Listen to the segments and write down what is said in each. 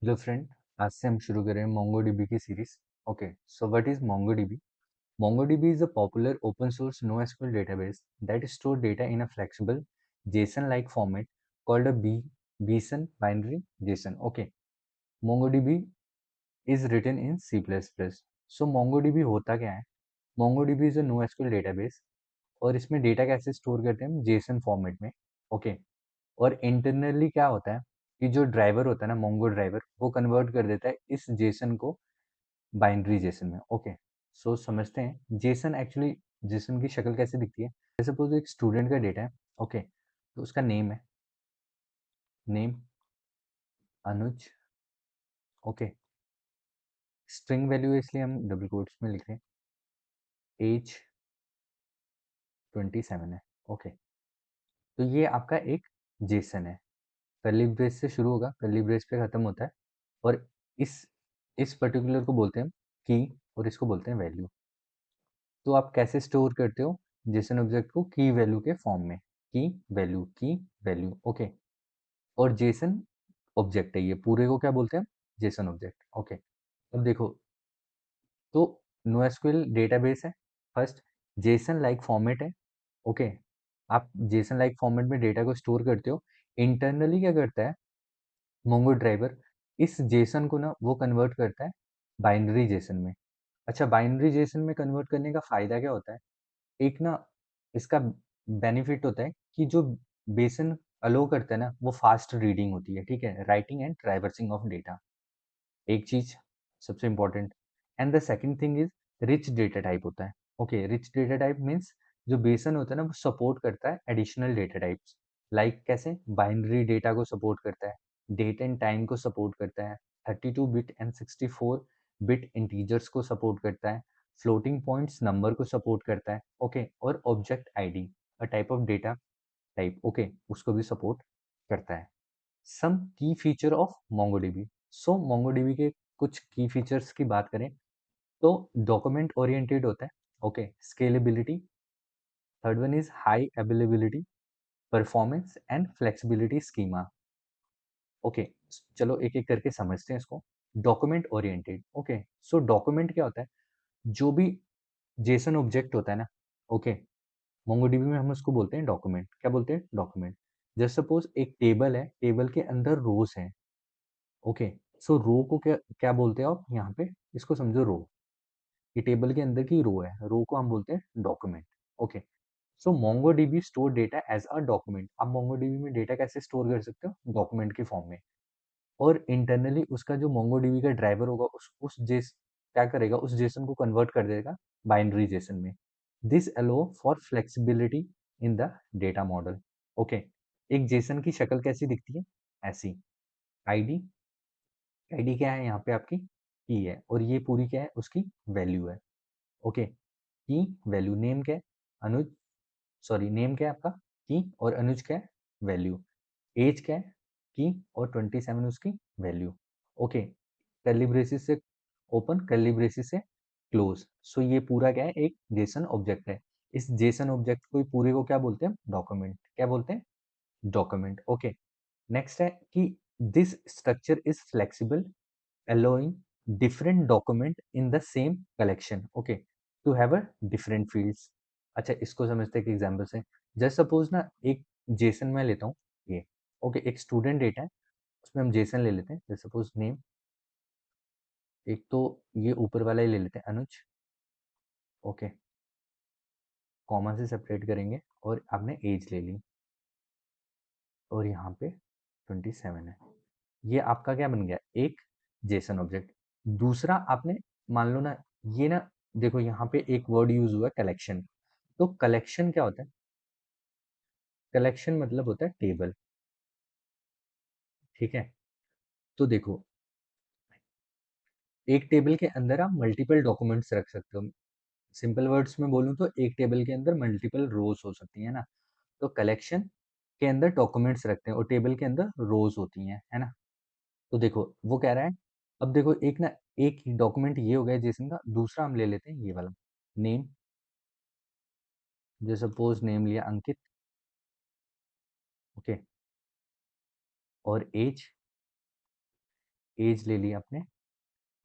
Hello friend, आज से हम शुरू कर रहे हैं मोंगोडीबी की series. Okay, so what is MongoDB? MongoDB is a popular open source NoSQL database that stores data in a flexible JSON-like format called a BSON binary JSON. Okay, MongoDB is written in C++. So MongoDB होता क्या है? MongoDB is a NoSQL database और इसमें data कैसे store करते हैं हम JSON format में। ओके, और इंटरनली क्या होता है कि जो ड्राइवर होता है ना, मोंगो ड्राइवर, वो कन्वर्ट कर देता है इस जेसन को बाइनरी जेसन में। ओके, सो समझते हैं जेसन एक्चुअली जेसन की शक्ल कैसे दिखती है। जैसे सपोज एक स्टूडेंट का डेटा है। ओके, तो उसका नेम है, नेम अनुज। ओके, स्ट्रिंग वैल्यू है इसलिए हम डबल कोट्स में लिख रहे हैं, एज 27 है। ओके, तो ये आपका एक जेसन है, कर्ली ब्रेस से शुरू होगा, कर्ली ब्रेस पे खत्म होता है, और इस इस पर्टिकुलर को बोलते हैं की और इसको बोलते हैं वैल्यू। तो आप कैसे स्टोर करते हो जेसन ऑब्जेक्ट को? की वैल्यू के फॉर्म में, की वैल्यू। ओके, और जेसन ऑब्जेक्ट है ये, पूरे को क्या बोलते हैं? Jason object. ओके, अब देखो, तो NoSQL डेटाबेस है, फर्स्ट जेसन लाइक फॉर्मेट है। ओके, आप जेसन लाइक फॉर्मेट में डेटा को स्टोर करते हो। इंटरनली क्या करता है मोंगो ड्राइवर? इस जेसन को ना वो कन्वर्ट करता है बाइनरी जेसन में। अच्छा, बाइनरी जेसन में कन्वर्ट करने का फायदा क्या होता है? एक ना इसका बेनिफिट होता है कि जो बेसन अलो करता है ना, वो फास्ट रीडिंग होती है, ठीक है, राइटिंग एंड ट्राइवर्सिंग ऑफ डेटा, एक चीज सबसे important. And the second thing is rich data type होता है। Okay, rich data type means जो बेसन होता है ना, वो सपोर्ट करता है एडिशनल डेटा टाइप्स। लाइक कैसे? बाइनरी डेटा को सपोर्ट करता है, डेट एंड टाइम को सपोर्ट करता है, 32 बिट एंड 64 बिट इंटीजर्स को सपोर्ट करता है, फ्लोटिंग पॉइंट्स नंबर को सपोर्ट करता है। ओके, और object ID, a type of data type, okay, उसको भी सपोर्ट करता है। सम की feature of MongoDB। So MongoDB के कुछ की फीचर्स की बात करें तो डॉक्यूमेंट ओरिएंटेड होता है। Okay, scalability, third one is high availability, performance and flexibility schema. Okay, चलो एक एक करके समझते हैं इसको। Document oriented. ओके, सो डॉक्यूमेंट क्या होता है? जो भी जेसन ऑब्जेक्ट होता है ना, ओके, MongoDB में हम उसको बोलते हैं डॉक्यूमेंट। क्या बोलते हैं? डॉक्यूमेंट। जैसे सपोज एक टेबल है, टेबल के अंदर रोज हैं। ओके, सो रो को क्या क्या बोलते हैं आप यहाँ पे? इसको समझो रो, ये टेबल के अंदर की रो है, रो को हम बोलते हैं document. Okay, so MongoDB store data as a document. आप MongoDB में डेटा कैसे स्टोर कर सकते हो? डॉक्यूमेंट के फॉर्म में। और इंटरनली उसका जो MongoDB का ड्राइवर होगा, उस जेस क्या करेगा? उस जेसन को कन्वर्ट कर देगा बाइनरी जेसन में। This allow for flexibility in the data model. Okay, एक जेसन की शक्ल कैसी दिखती है? ऐसी। आईडी, आईडी क्या है यहाँ पे? आपकी की है, और ये पूरी क्या है? उसकी वैल्यू है। ओके, की वैल्यू। नेम क्या है? अनुज, सॉरी, नेम क्या है आपका? की, और अनुज क्या है? वैल्यू। एज क्या है? की, और 27 उसकी वैल्यू। ओके, कर्ली ब्रेसिस से ओपन, कर्ली ब्रेसिस से क्लोज। सो ये पूरा क्या है? एक जेसन ऑब्जेक्ट है। इस जेसन ऑब्जेक्ट को पूरे को क्या बोलते हैं? डॉक्यूमेंट। क्या बोलते हैं? डॉक्यूमेंट। ओके, नेक्स्ट है कि this structure is flexible, allowing different document in the same collection, okay, to have a different fields। अच्छा, इसको समझते हैं एक एग्जांपल से। जस्ट सपोज ना, एक जेसन मैं लेता हूँ, ये ओके, एक स्टूडेंट डेटा है, उसमें हम जेसन ले लेते हैं। जस्ट सपोज नेम, एक तो ये ऊपर वाला ही ले लेते हैं, अनुज। ओके, कॉमा से सेपरेट करेंगे, और आपने एज ले ली, और यहाँ पे 27 है। ये आपका क्या बन गया? एक जेसन ऑब्जेक्ट। दूसरा आपने, मान लो ना, ये ना, देखो यहाँ पे एक वर्ड यूज हुआ है, कलेक्शन। तो कलेक्शन क्या होता है? कलेक्शन मतलब होता है टेबल, ठीक है। तो देखो, एक टेबल के अंदर आप मल्टीपल डॉक्यूमेंट्स रख सकते हो। सिंपल वर्ड्स में बोलूँ तो एक टेबल के अंदर मल्टीपल रोज हो सकती है ना। तो कलेक्शन के अंदर डॉक्यूमेंट्स रखते हैं, और टेबल के अंदर रोज होती हैं, है ना। तो देखो वो कह रहा है, अब देखो एक ना, एक डॉक्यूमेंट ये हो गया जेसन का, दूसरा हम ले लेते हैं ये वाला, नेम। जो सपोज नेम लिया अंकित, ओके, और एज, एज ले ली आपने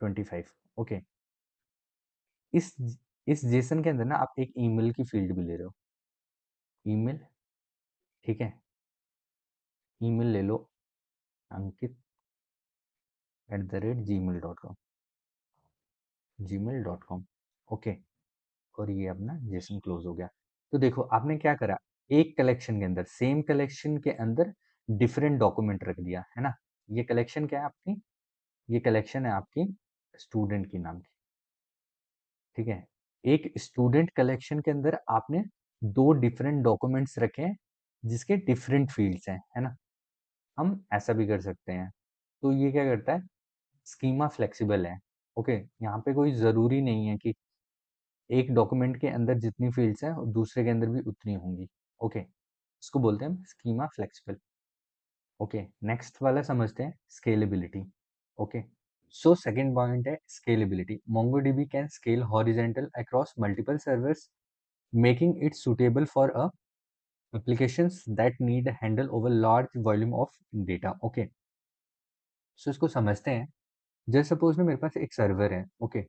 25। ओके, इस इस जेसन के अंदर ना आप एक ईमेल की फील्ड भी ले रहे हो। ईमेल, ठीक है, ईमेल ले लो, ankit@gmail.com, gmail.com। ओके, और ये अपना जेसन क्लोज हो गया। तो देखो आपने क्या करा, एक कलेक्शन के अंदर, सेम कलेक्शन के अंदर डिफरेंट डॉक्यूमेंट रख दिया है ना। ये कलेक्शन क्या है आपकी, ये कलेक्शन है आपकी स्टूडेंट की नाम की, ठीक है। एक स्टूडेंट कलेक्शन के अंदर आपने दो डिफरेंट डॉक्यूमेंट्स रखे हैं जिसके डिफरेंट फील्ड्स हैं, है ना। हम ऐसा भी कर सकते हैं। तो ये क्या करता है, स्कीमा फ्लेक्सिबल है। ओके, यहाँ पे कोई ज़रूरी नहीं है कि एक डॉक्यूमेंट के अंदर जितनी फील्ड्स हैं दूसरे के अंदर भी उतनी होंगी। ओके, इसको बोलते हैं स्कीमा फ्लेक्सिबल। ओके, नेक्स्ट वाला समझते हैं, scalability. Okay, so second point है scalability. MongoDB can scale horizontal across multiple servers, making it suitable for applications that need handle over large volume of data। Okay, so इसको समझते हैं। जैसे suppose ना मेरे पास एक सर्वर है। ओके,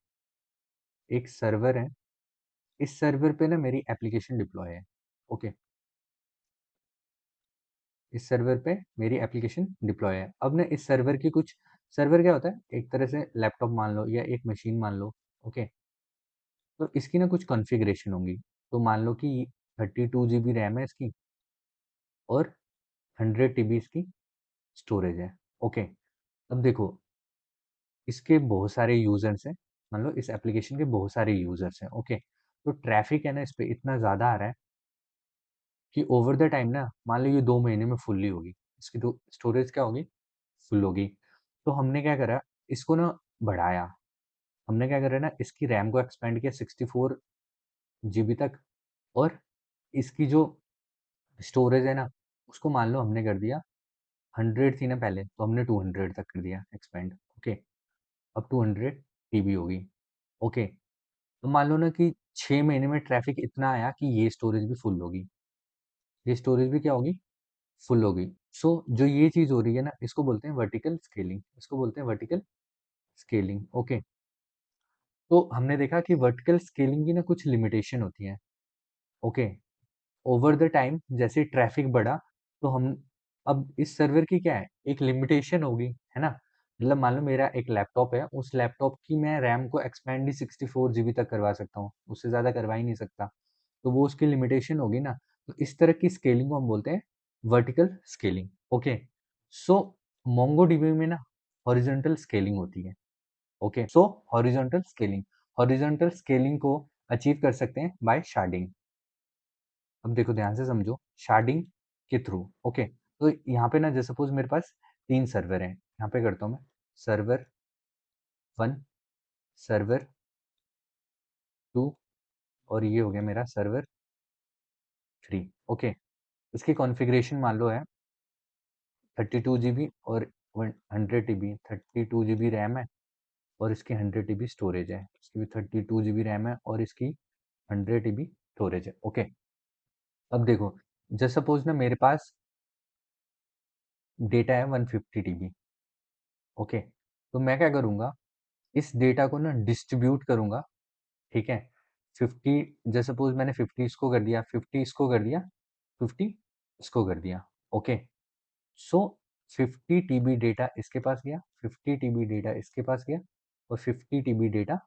एक सर्वर है, इस सर्वर पे ना मेरी एप्लीकेशन डिप्लॉय है। ओके, इस सर्वर पे मेरी एप्लीकेशन डिप्लॉय है। अब ना इस सर्वर की कुछ, सर्वर क्या होता है, एक तरह से लैपटॉप मान लो या एक मशीन मान लो। ओके, तो इसकी ना कुछ कॉन्फ़िगरेशन होंगी। तो मान लो कि 32 GB रैम है इसकी और 100 TB इसकी स्टोरेज है। ओके, अब देखो इसके बहुत सारे यूजर्स हैं, मान लो इस एप्लीकेशन के बहुत सारे यूजर्स हैं। ओके, तो ट्रैफिक है ना इस पे इतना ज़्यादा आ रहा है कि ओवर द टाइम ना मान लो ये 2 महीने में फुल्ली होगी, इसकी तो स्टोरेज क्या होगी, फुल होगी। तो हमने क्या करा, इसको ना बढ़ाया। हमने क्या करा ना, इसकी रैम को एक्सपेंड किया 64 GB तक, और इसकी जो स्टोरेज है ना उसको मान लो हमने कर दिया, 100 थी ना पहले, तो हमने 200 तक कर दिया एक्सपेंड। ओके, अब 200 TB होगी। ओके, तो मान लो ना कि 6 महीने में ट्रैफिक इतना आया कि ये स्टोरेज भी फुल होगी, ये स्टोरेज भी क्या होगी, फुल होगी। सो जो ये चीज़ हो रही है ना इसको बोलते हैं वर्टिकल स्केलिंग, इसको बोलते हैं वर्टिकल स्केलिंग। ओके, तो हमने देखा कि वर्टिकल स्केलिंग की ना कुछ लिमिटेशन होती है। ओके, ओवर द टाइम जैसे ट्रैफिक बढ़ा तो हम, अब इस सर्वर की क्या है, एक लिमिटेशन होगी, है ना। मतलब मान लो मेरा एक लैपटॉप है, उस लैपटॉप की मैं रैम को एक्सपेंड ही 64 GB तक करवा सकता हूँ, उससे ज़्यादा करवा ही नहीं सकता। तो वो उसकी लिमिटेशन होगी ना। तो इस तरह की स्केलिंग को हम बोलते हैं वर्टिकल स्केलिंग। ओके, सो मोंगोडीबी में ना हॉरिजॉन्टल स्केलिंग होती है। ओके, सो हॉरिजॉन्टल स्केलिंग को अचीव कर सकते हैं बाय शार्डिंग। अब देखो ध्यान से समझो, शार्डिंग के थ्रू। ओके, तो यहाँ पे ना जैसे सपोज मेरे पास 3 सर्वर हैं, यहाँ पे करता हूँ मैं सर्वर 1, सर्वर 2, और ये हो गया मेरा सर्वर 3। ओके, इसकी कॉन्फ़िगरेशन मान लो है 32 GB और 100 TB, 32 GB रैम है और इसकी 100 TB स्टोरेज है। इसकी भी 32 GB रैम है और इसकी 100 TB स्टोरेज है। ओके, अब देखो जैसे सपोज ना मेरे पास डेटा है 150 TB। ओके, तो मैं क्या करूँगा, इस डेटा को ना डिस्ट्रीब्यूट करूँगा, ठीक है। 50, जैसे सपोज मैंने 50 इसको कर दिया, 50 इसको कर दिया, 50 इसको कर दिया। ओके, सो 50 TB डेटा इसके पास गया, 50 TB डेटा इसके पास गया और 50 TB डेटा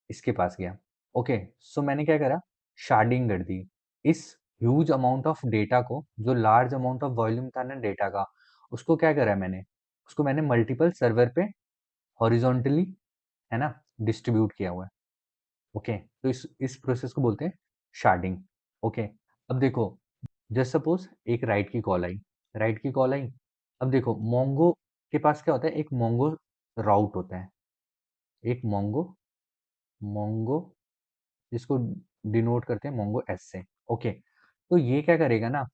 इसके पास गया। ओके, सो मैंने क्या करा, शार्डिंग कर दी। इस ह्यूज अमाउंट ऑफ डेटा को, जो लार्ज अमाउंट ऑफ वॉल्यूम था ना डेटा का, उसको क्या करा मैंने, उसको मैंने मल्टीपल सर्वर पे हॉरिजॉन्टली, है ना, डिस्ट्रीब्यूट किया हुआ है। ओके, तो इस प्रोसेस को बोलते हैं शार्डिंग। ओके, अब देखो जस्ट सपोज एक राइट की कॉल आई, राइट की कॉल आई। अब देखो मोंगो के पास क्या होता है, एक मोंगो राउट होता है, एक मोंगो, मोंगो जिसको डिनोट करते हैं मोंगो एस से। ओके, तो ये क्या करेगा ना,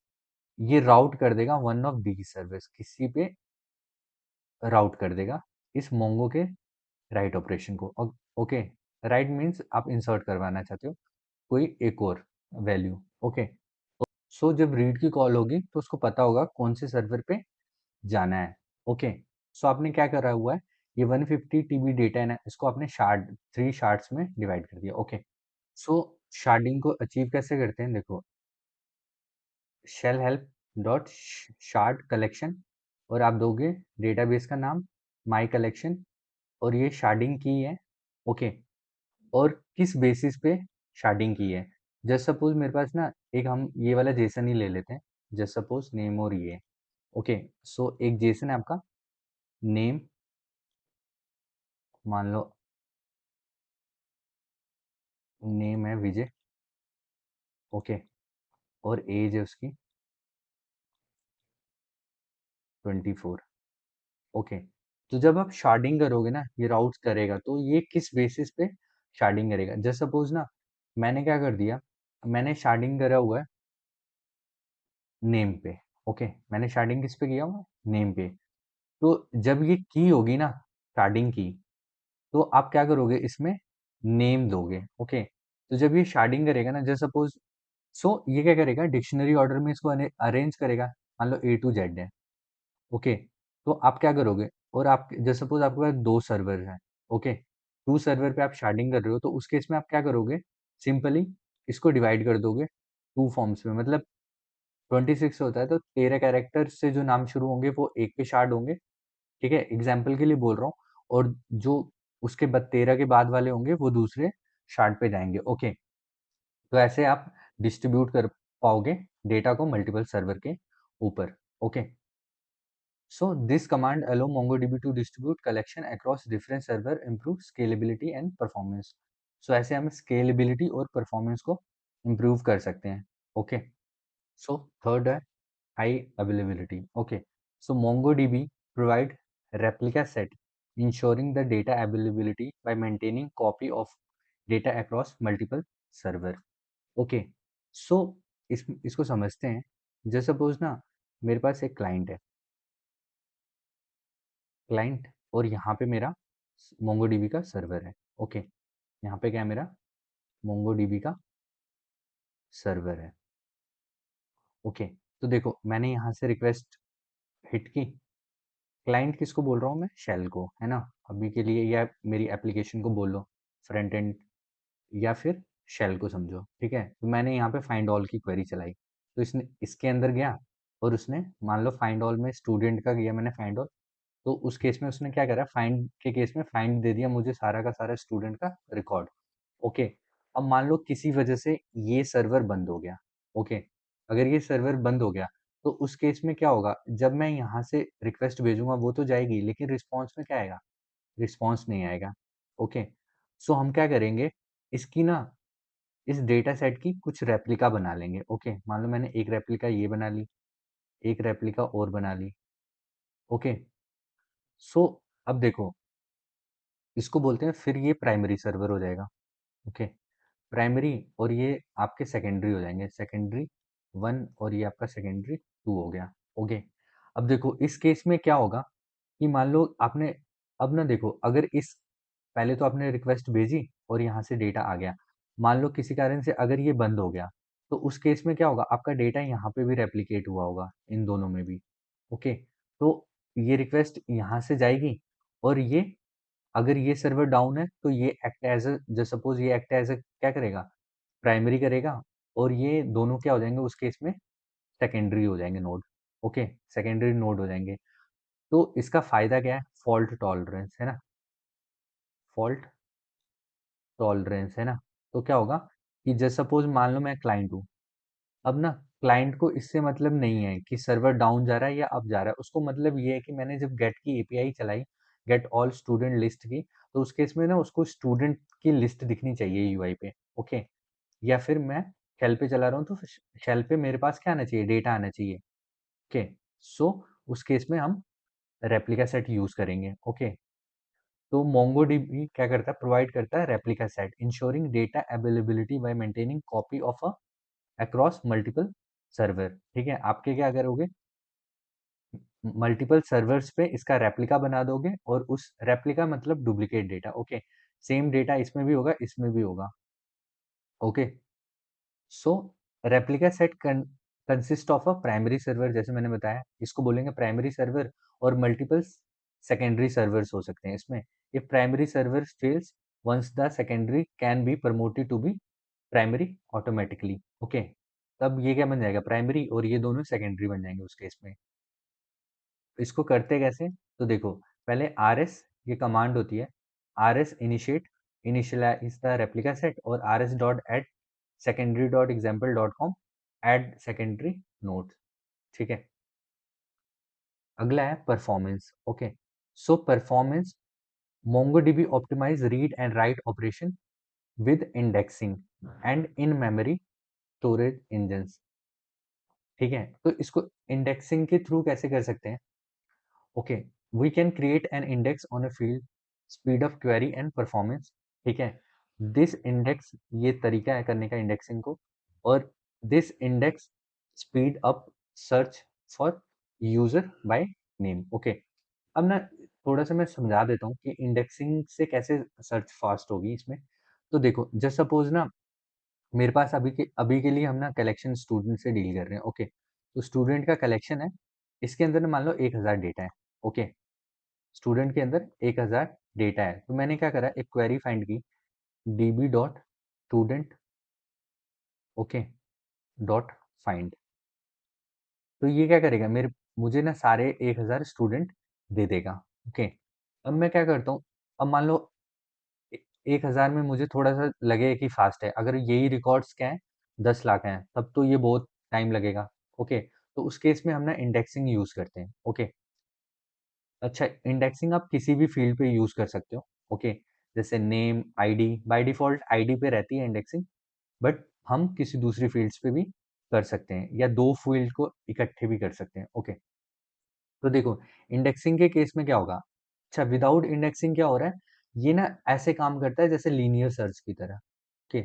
ये राउट कर देगा वन ऑफ दी सर्विस, किसी पे राउट कर देगा इस मोंगो के राइट ऑपरेशन को। ओके, राइट मीन्स आप इंसर्ट करवाना चाहते हो कोई एक और वैल्यू। ओके, सो जब रीड की कॉल होगी तो उसको पता होगा कौन से सर्वर पे जाना है। ओके, सो आपने क्या करा हुआ है, ये 150 टीबी डेटा है ना, इसको आपने शार्ड 3 शार्ड्स में डिवाइड कर दिया। ओके, सो शार्डिंग को अचीव कैसे करते हैं, देखो shell help dot shard collection, और आप दोगे डेटाबेस का नाम माई कलेक्शन, और ये शार्डिंग की है। ओके, और किस बेसिस पे शार्डिंग की है, जस्ट सपोज मेरे पास ना एक, हम ये वाला जेसन ही ले लेते हैं, जस्ट सपोज नेम और ये। ओके, सो एक जेसन है आपका, नेम मान लो, नेम है विजय। ओके, और एज है उसकी 24। ओके, तो जब आप शार्डिंग करोगे ना, ये राउट्स करेगा, तो ये किस बेसिस पे शार्डिंग करेगा, जस्ट सपोज ना मैंने क्या कर दिया, मैंने शार्डिंग करा हुआ है नेम पे। ओके, मैंने शार्डिंग किस पे किया हुआ है, नेम पे। तो जब ये की होगी ना शार्डिंग की, तो आप क्या करोगे, इसमें नेम दोगे। ओके, तो जब ये शार्डिंग करेगा ना, जस्ट सपोज, सो ये क्या करेगा, डिक्शनरी ऑर्डर में इसको अरेंज करेगा, मान लो ए टू जेड है। ओके, तो आप क्या करोगे, और आप जैसे सपोज आपके पास 2 सर्वर हैं। ओके, 2 सर्वर पे आप शार्डिंग कर रहे हो, तो उस केस में आप क्या करोगे, सिंपली इसको डिवाइड कर दोगे 2 फॉर्म्स में, मतलब 26 होता है, तो 13 कैरेक्टर से जो नाम शुरू होंगे वो एक पे शार्ड होंगे। ठीक है, एग्जाम्पल के लिए बोल रहा हूँ, और जो उसके बाद 13 के बाद वाले होंगे वो दूसरे शार्ड पे जाएंगे। ओके, तो ऐसे आप डिस्ट्रीब्यूट कर पाओगे डेटा को मल्टीपल सर्वर के ऊपर। Okay, so this command allow MongoDB to distribute collection across different server, improve scalability and performance. So ऐसे हम scalability और performance को improve कर सकते हैं. Okay. So third है high availability. Okay. So MongoDB provide replica set, ensuring the data availability by maintaining copy of data across multiple server. Okay. So इसको समझते हैं. जैसे सपोज ना मेरे पास एक क्लाइंट है, क्लाइंट, और यहाँ पे मेरा मोंगोडीबी का सर्वर है। ओके, यहाँ पे क्या है, मेरा मोंगोडीबी का सर्वर है। ओके, तो देखो मैंने यहाँ से रिक्वेस्ट हिट की, क्लाइंट किसको बोल रहा हूँ मैं, शेल को, है ना, अभी के लिए, या मेरी एप्लीकेशन को बोल लो, फ्रंट एंड या फिर शेल को समझो। ठीक है, तो मैंने यहाँ पे फाइंड ऑल की क्वेरी चलाई, तो इसने इसके अंदर गया, और उसने मान लो फाइंड ऑल में स्टूडेंट का किया मैंने फाइंड ऑल, तो उस केस में उसने क्या करा, फाइंड के केस में फाइंड दे दिया मुझे सारा का सारा स्टूडेंट का रिकॉर्ड। ओके, अब मान लो किसी वजह से ये सर्वर बंद हो गया। ओके, अगर ये सर्वर बंद हो गया, तो उस केस में क्या होगा, जब मैं यहाँ से रिक्वेस्ट भेजूंगा वो तो जाएगी, लेकिन रिस्पॉन्स में क्या आएगा, रिस्पॉन्स नहीं आएगा। ओके, सो हम क्या करेंगे, इसकी ना, इस डेटा सेट की कुछ रेप्लिका बना लेंगे। ओके, मान लो मैंने एक रेप्लिका ये बना ली, एक रेप्लिका और बना ली। ओके, सो अब देखो, इसको बोलते हैं, फिर ये प्राइमरी सर्वर हो जाएगा। ओके, प्राइमरी, और ये आपके सेकेंडरी हो जाएंगे, सेकेंडरी 1 और ये आपका सेकेंडरी 2 हो गया। ओके, अब देखो इस केस में क्या होगा, कि मान लो आपने, अब ना देखो, अगर इस, पहले तो आपने रिक्वेस्ट भेजी और यहाँ से डेटा आ गया, मान लो किसी कारण से अगर ये बंद हो गया, तो उस केस में क्या होगा, आपका डेटा यहाँ पे भी रेप्लिकेट हुआ होगा, इन दोनों में भी। ओके, तो ये रिक्वेस्ट यहाँ से जाएगी, और ये, अगर ये सर्वर डाउन है, तो ये act as a, just suppose ये एक्ट एज अ क्या करेगा, प्राइमरी करेगा, और ये दोनों क्या हो जाएंगे उस केस में, सेकेंडरी हो जाएंगे नोड। ओके, सेकेंडरी नोड हो जाएंगे। तो इसका फायदा क्या है, फॉल्ट टॉलरेंस है ना, फॉल्ट टॉलरेंस है ना। तो क्या होगा, कि जस्ट सपोज मान लो मैं क्लाइंट हूँ, अब ना क्लाइंट को इससे मतलब नहीं है कि सर्वर डाउन जा रहा है या अप जा रहा है, उसको मतलब ये है कि मैंने जब गेट की एपीआई चलाई, गेट ऑल स्टूडेंट लिस्ट की, तो उस केस में ना उसको स्टूडेंट की लिस्ट दिखनी चाहिए यूआई पे। ओके, या फिर मैं शेल पे चला रहा हूँ, तो शेल पे मेरे पास क्या आना चाहिए, डेटा आना चाहिए। ओके, सो उस केस में हम रेप्लिका सेट यूज करेंगे। ओके, तो मोंगोडीबी क्या करता है, प्रोवाइड करता है replica set, ensuring data availability bye maintaining copy of a across multiple server. ठीक है, आपके क्या करोगे, मल्टीपल सर्वर्स पे इसका रेप्लिका बना दोगे, और उस रेप्लिका मतलब duplicate data. Okay, same data इसमें भी होगा, इसमें भी होगा। Okay, so replica set consist of a primary server, जैसे मैंने बताया, इसको बोलेंगे प्राइमरी सर्वर, और मल्टीपल सेकेंडरी सर्वर्स हो सकते हैं इसमें। If primary server fails once the secondary can be promoted to be primary automatically. Okay, तब ये क्या बन जाएगा, प्राइमरी, और ये दोनों सेकेंडरी बन जाएंगे उस केस में। इसको करते कैसे, तो देखो, पहले rs, ये कमांड होती है, rs initialize the replica set, और rs dot add secondary dot example dot com add secondary node. ठीक है, अगला है performance. Okay, so performance, MongoDB optimize read and write operation with indexing and in memory storage engines। ठीक है, तो इसको indexing के थ्रू कैसे कर सकते हैं। Okay, we can create an index on a field speed of query and performance. ठीक है, दिस इंडेक्स, ये तरीका है करने का इंडेक्सिंग को, और this index speed up search for user by name. Okay, अब ना थोड़ा सा मैं समझा देता हूँ कि इंडेक्सिंग से कैसे सर्च फास्ट होगी इसमें। तो देखो, जस्ट सपोज ना, मेरे पास अभी के लिए हम ना कलेक्शन स्टूडेंट से डील कर रहे हैं। ओके, तो स्टूडेंट का कलेक्शन है, इसके अंदर ना मान लो 1000 डेटा है। ओके, स्टूडेंट के अंदर 1000 डेटा है, तो मैंने क्या करा, एक क्वेरी फाइंड की, db dot student, okay, dot find. तो ये क्या करेगा, मेरे मुझे ना सारे 1000 स्टूडेंट दे देगा। ओके, अब मैं क्या करता हूँ, अब मान लो 1000 में मुझे थोड़ा सा लगे कि फास्ट है, अगर यही रिकॉर्ड्स क्या है, 10 लाख हैं, तब तो ये बहुत टाइम लगेगा। ओके, तो उस केस में हम ना इंडेक्सिंग यूज करते हैं। ओके, अच्छा, इंडेक्सिंग आप किसी भी फील्ड पे यूज कर सकते हो। ओके, जैसे name, ID, by default ID पे रहती है इंडेक्सिंग, बट हम किसी दूसरी फील्ड्स पे भी कर सकते हैं, या दो फील्ड को इकट्ठे भी कर सकते हैं। ओके, तो देखो, इंडेक्सिंग के केस में क्या होगा, अच्छा, विदाउट इंडेक्सिंग क्या हो रहा है, ये ना ऐसे काम करता है जैसे लीनियर सर्च की तरह। ओके,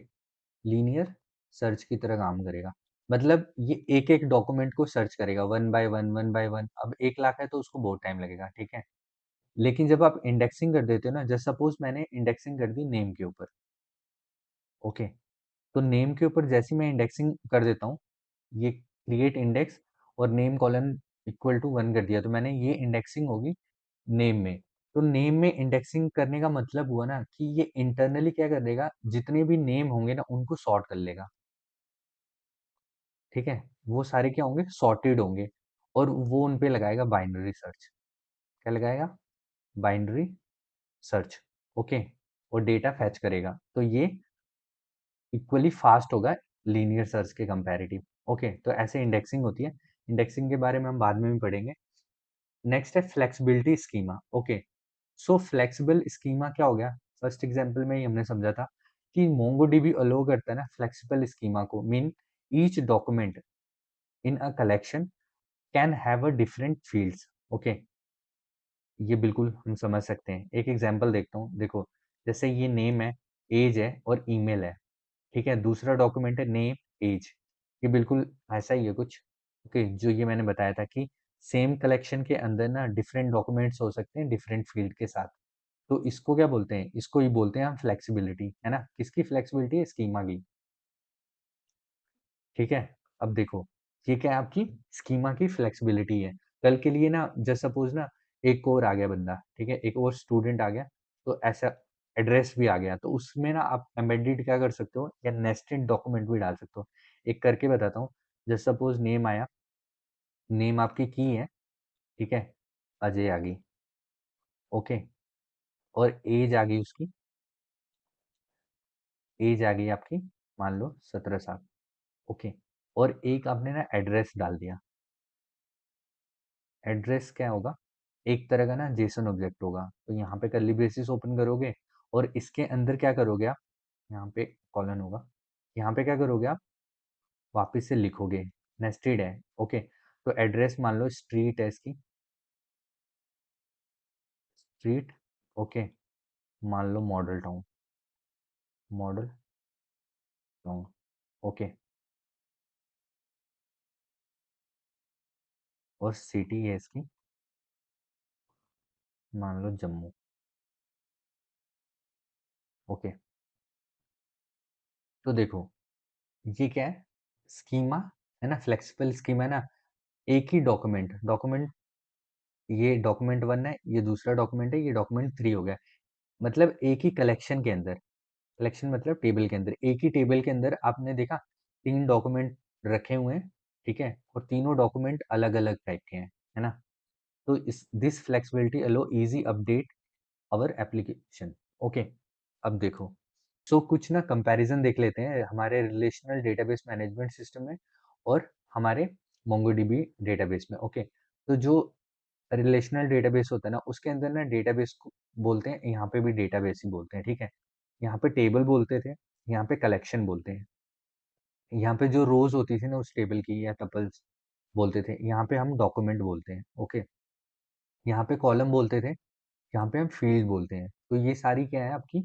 लीनियर सर्च की तरह काम करेगा, मतलब ये एक एक डॉक्यूमेंट को सर्च करेगा one by one, one by one. अब 1 लाख है तो उसको बहुत टाइम लगेगा। ठीक है, लेकिन जब आप इंडेक्सिंग कर देते हो ना, जस्ट सपोज मैंने इंडेक्सिंग कर दी नेम के ऊपर। ओके, तो नेम के ऊपर जैसे ही मैं इंडेक्सिंग कर देता हूँ, ये क्रिएट इंडेक्स और नेम कॉलन इक्वल टू 1 कर दिया, तो मैंने ये इंडेक्सिंग होगी नेम में। तो नेम में इंडेक्सिंग करने का मतलब हुआ ना कि ये इंटरनली क्या कर देगा, जितने भी नेम होंगे ना उनको सॉर्ट कर लेगा। ठीक है, वो सारे क्या होंगे, सॉर्टेड होंगे, और वो उन पे लगाएगा बाइनरी सर्च। क्या लगाएगा, बाइनरी सर्च। ओके, और डेटा फैच करेगा, तो ये इक्वली फास्ट होगा लीनियर सर्च के कंपैरेटिव। ओके, तो ऐसे इंडेक्सिंग होती है। इंडेक्सिंग के बारे में हम बाद में भी पढ़ेंगे। नेक्स्ट है फ्लेक्सिबिलिटी स्कीमा। ओके, सो फ्लेक्सिबल स्कीमा क्या हो गया, फर्स्ट एग्जांपल में ही हमने समझा था कि मोंगोडीबी अलो करता है ना फ्लेक्सिबल स्कीमा को, mean each document in a collection can have a different fields. Okay, ये बिल्कुल हम समझ सकते हैं, एक एग्जांपल देखता हूँ। देखो, जैसे ये नेम है, एज है और ईमेल है। ठीक है, दूसरा डॉक्यूमेंट है नेम, एज, ये बिल्कुल ऐसा ही है कुछ। ओके, जो ये मैंने बताया था कि सेम कलेक्शन के अंदर ना डिफरेंट डॉक्यूमेंट्स हो सकते हैं डिफरेंट फील्ड के साथ। तो इसको क्या बोलते हैं, इसको ही बोलते हैं हम फ्लेक्सिबिलिटी, है ना। किसकी फ्लेक्सिबिलिटी है, स्कीमा की। ठीक है, अब देखो, ये क्या है, आपकी स्कीमा की फ्लेक्सिबिलिटी है। कल के लिए ना, जस्ट सपोज ना, एक और आ गया बंदा, ठीक है, एक और स्टूडेंट आ गया, तो ऐसा एड्रेस भी आ गया, तो उसमें ना आप एम्बेडेड क्या कर सकते हो, या नेस्टेड डॉक्यूमेंट भी डाल सकते हो। एक करके बताता हूँ, जस्ट सपोज नेम आया, नेम आपकी की है, ठीक है, अजय आ गई। ओके, और एज आ गई उसकी, एज आ गई आपकी, मान लो 17 साल। ओके, और एक आपने ना एड्रेस डाल दिया। एड्रेस क्या होगा, एक तरह का ना जेसन ऑब्जेक्ट होगा, तो यहाँ पे कर्ली ब्रेसेस ओपन करोगे, और इसके अंदर क्या करोगे आप, यहाँ पे कॉलन होगा, यहाँ पे क्या करोगे आप, वापस से लिखोगे, नेस्टेड है। ओके, तो एड्रेस मान लो स्ट्रीट है इसकी, स्ट्रीट, ओके, मान low model town, model town, okay, और सिटी है इसकी, मान लो जम्मू। ओके, तो देखो, ये क्या है, स्कीमा है ना, फ्लेक्सिबल स्कीमा है ना, एक ही डॉक्यूमेंट, ये डॉक्यूमेंट 1 है, ये दूसरा डॉक्यूमेंट है, ये डॉक्यूमेंट 3 हो गया। मतलब एक ही कलेक्शन के अंदर, कलेक्शन मतलब टेबल के अंदर, एक ही टेबल के अंदर आपने देखा 3 डॉक्यूमेंट रखे हुए हैं, ठीक है? और तीनों डॉक्यूमेंट अलग-अलग टाइप के हैं, है ना? तो इस this flexibility allow easy update our application. Okay, अब देखो, सो कुछ ना कंपैरिजन देख लेते हैं हमारे रिलेशनल डेटाबेस मैनेजमेंट सिस्टम में और हमारे मोंगोडीबी डेटाबेस में। ओके, तो जो रिलेशनल डेटाबेस होता है ना, उसके अंदर ना डेटाबेस को बोलते हैं, यहाँ पे भी डेटाबेस ही बोलते हैं, ठीक है? यहाँ पे टेबल बोलते थे, यहाँ पे कलेक्शन बोलते हैं। यहाँ पे जो रोज होती थी ना उस टेबल की या टपल्स बोलते थे, यहाँ पे हम डॉक्यूमेंट बोलते हैं। ओके, यहाँ पे कॉलम बोलते थे, यहाँ पे हम फील्ड बोलते हैं। तो ये सारी क्या है आपकी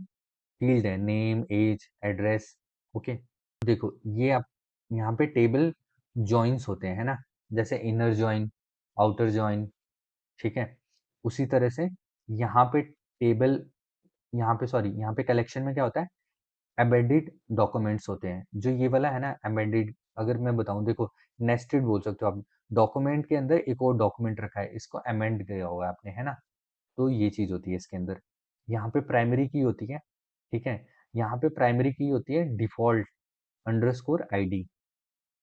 फील्ड है, नेम, एज, एड्रेस। ओके, देखो ये आप यहाँ पे टेबल जॉइंस होते हैं, है ना? जैसे इनर जॉइन, आउटर जॉइन, ठीक है? उसी तरह से यहाँ पे टेबल, यहाँ पे सॉरी, यहाँ पे कलेक्शन में क्या होता है, एम्बेडेड डॉक्यूमेंट्स होते हैं। जो ये वाला है ना एम्बेडेड, अगर मैं बताऊं, देखो नेस्टेड बोल सकते हो आप, डॉक्यूमेंट के अंदर एक और डॉक्यूमेंट रखा है, इसको अमेंड किया होगा आपने, है ना? तो ये चीज होती है इसके अंदर। यहाँ पे प्राइमरी की होती है, ठीक है? यहाँ पे प्राइमरी की होती है डिफॉल्ट अंडरस्कोर आईडी।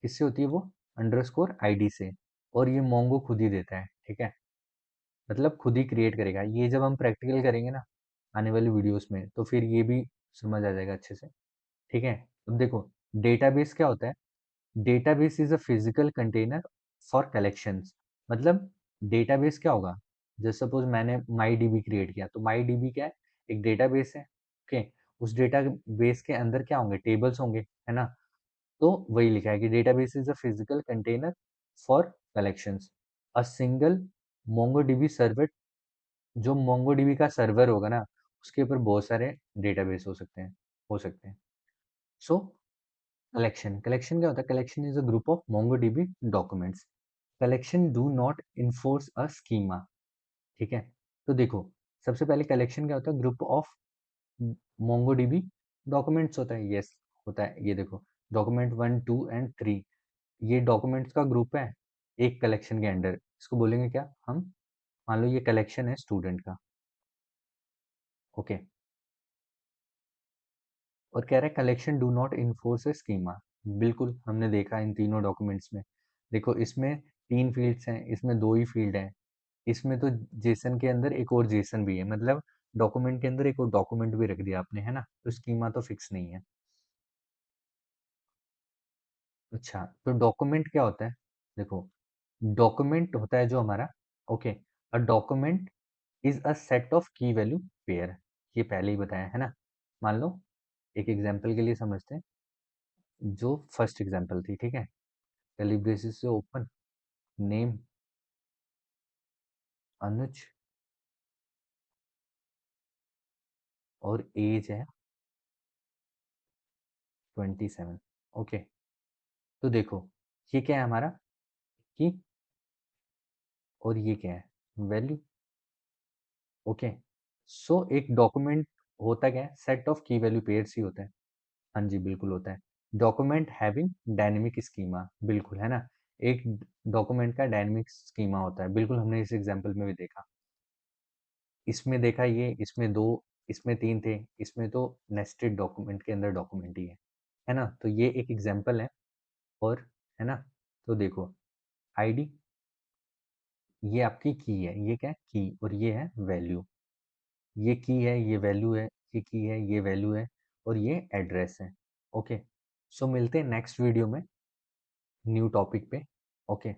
किससे होती है वो? अंडरस्कोर आईडी से। और ये मोंगो खुद ही देता है, ठीक है? मतलब खुद ही क्रिएट करेगा। ये जब हम प्रैक्टिकल करेंगे ना आने वाली वीडियोस में, तो फिर ये भी समझ आ जाएगा अच्छे से, ठीक है? अब देखो डेटाबेस क्या होता है। Database is a physical container for collections. मतलब डेटाबेस क्या होगा, जैसे सपोज मैंने माई डीबी क्रिएट किया, तो माई डीबी क्या है, एक डेटाबेस है। ओके, उस डेटाबेस के अंदर क्या होंगे, टेबल्स होंगे, है ना? तो वही लिखा है कि database is a physical container for collections. A single MongoDB server, जो मोंगोडीबी का सर्वर होगा ना, उसके ऊपर बहुत सारे डेटाबेस हो सकते हैं। सो कलेक्शन, कलेक्शन क्या होता है? Collection is a group of MongoDB documents. Collection do not enforce a schema, ठीक है? तो देखो, सबसे पहले कलेक्शन क्या होता है? ग्रुप ऑफ मोंगोडीबी डॉक्यूमेंट्स होता है। यस, होता है। ये देखो, डॉक्यूमेंट 1, 2 एंड 3, ये डॉक्यूमेंट्स का ग्रुप है एक कलेक्शन के अंडर। इसको बोलेंगे क्या हम? मान लो ये कलेक्शन है स्टूडेंट का। ओके, और कह रहा है collection do not enforce A schema. बिल्कुल, हमने देखा इन तीनों डॉक्यूमेंट्स में। देखो इसमें 3 फील्ड्स हैं, इसमें 2 ही फील्ड हैं। इसमें तो जेसन के अंदर एक और जेसन भी है, मतलब डॉक्यूमेंट के अंदर एक और डॉक्यूमेंट भी रख दिया आपने, है ना? तो स्कीमा तो फिक्स नहीं है। अच्छा, तो डॉक्यूमेंट क्या होता है? देखो, डॉक्यूमेंट होता है जो हमारा, okay, a document is a set of की वैल्यू पेयर। ये पहले ही बताया है ना? मान लो एक एग्जांपल के लिए समझते हैं, जो फर्स्ट एग्जांपल थी, ठीक है? कर्ली ब्रेसेस से ओपन, नेम अनुज और एज है 27। ओके, तो देखो ये क्या है हमारा की, और ये क्या है? वैल्यू। ओके, सो एक डॉक्यूमेंट होता क्या है? सेट ऑफ की वैल्यू पेयर्स ही होता है। हाँ जी, बिल्कुल होता है। डॉक्यूमेंट हैविंग डायनेमिक स्कीमा, बिल्कुल, है ना? एक डॉक्यूमेंट का डायनेमिक स्कीमा होता है, बिल्कुल, हमने इस एग्जांपल में भी देखा। इसमें देखा ये, इसमें 2, इसमें 3 थे, इसमें तो नेस्टेड डॉक्यूमेंट के अंदर डॉक्यूमेंट ही है ना? तो ये एक एग्जांपल है। और, है ना? तो देखो, आईडी, ये आपकी की है, ये क्या है? की, और ये है वैल्यू। ये की है, ये वैल्यू है, ये की है, ये वैल्यू है, और ये एड्रेस है। ओके, सो मिलते हैं नेक्स्ट वीडियो में न्यू टॉपिक पे। ओके।